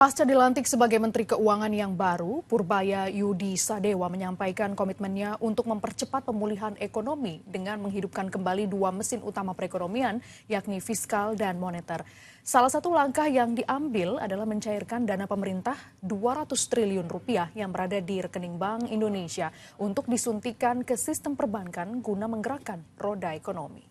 Pasca dilantik sebagai Menteri Keuangan yang baru, Purbaya Yudi Sadewa menyampaikan komitmennya untuk mempercepat pemulihan ekonomi dengan menghidupkan kembali dua mesin utama perekonomian, yakni fiskal dan moneter. Salah satu langkah yang diambil adalah mencairkan dana pemerintah 200 triliun rupiah yang berada di rekening Bank Indonesia untuk disuntikan ke sistem perbankan guna menggerakkan roda ekonomi.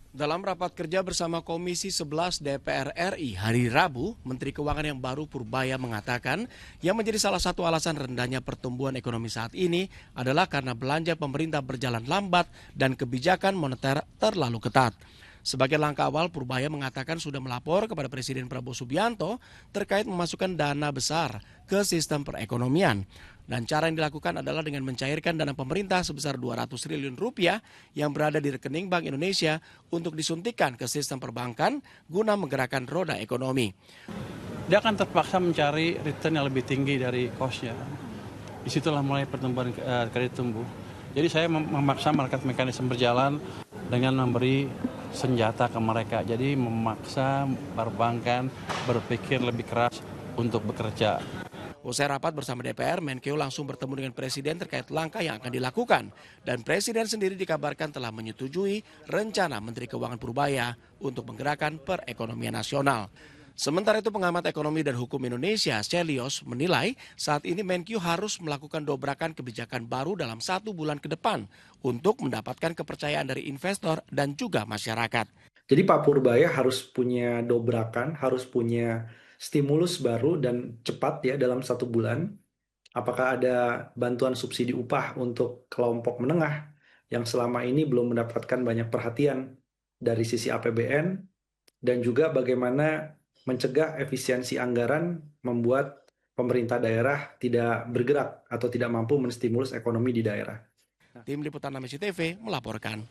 Dalam rapat kerja bersama Komisi 11 DPR RI hari Rabu, Menteri Keuangan yang baru Purbaya mengatakan yang menjadi salah satu alasan rendahnya pertumbuhan ekonomi saat ini adalah karena belanja pemerintah berjalan lambat dan kebijakan moneter terlalu ketat. Sebagai langkah awal, Purbaya mengatakan sudah melapor kepada Presiden Prabowo Subianto terkait memasukkan dana besar ke sistem perekonomian. Dan cara yang dilakukan adalah dengan mencairkan dana pemerintah sebesar 200 triliun rupiah yang berada di rekening Bank Indonesia untuk disuntikan ke sistem perbankan guna menggerakkan roda ekonomi. Dia akan terpaksa mencari return yang lebih tinggi dari cost-nya. Disitulah mulai pertumbuhan kredit tumbuh. Jadi saya memaksa market mekanisme berjalan dengan memberi senjata ke mereka. Jadi memaksa perbankan berpikir lebih keras untuk bekerja. Usai rapat bersama DPR, Menkeu langsung bertemu dengan Presiden terkait langkah yang akan dilakukan. Dan Presiden sendiri dikabarkan telah menyetujui rencana Menteri Keuangan Purbaya untuk menggerakkan perekonomian nasional. Sementara itu pengamat ekonomi dan hukum Indonesia, Celios, menilai saat ini Menkeu harus melakukan dobrakan kebijakan baru dalam 1 bulan ke depan untuk mendapatkan kepercayaan dari investor dan juga masyarakat. Jadi Pak Purbaya harus punya dobrakan, harus punya stimulus baru dan cepat ya dalam 1 bulan. Apakah ada bantuan subsidi upah untuk kelompok menengah yang selama ini belum mendapatkan banyak perhatian dari sisi APBN, dan juga bagaimana mencegah efisiensi anggaran membuat pemerintah daerah tidak bergerak atau tidak mampu menstimulus ekonomi di daerah. Tim Liputan AMECI TV melaporkan.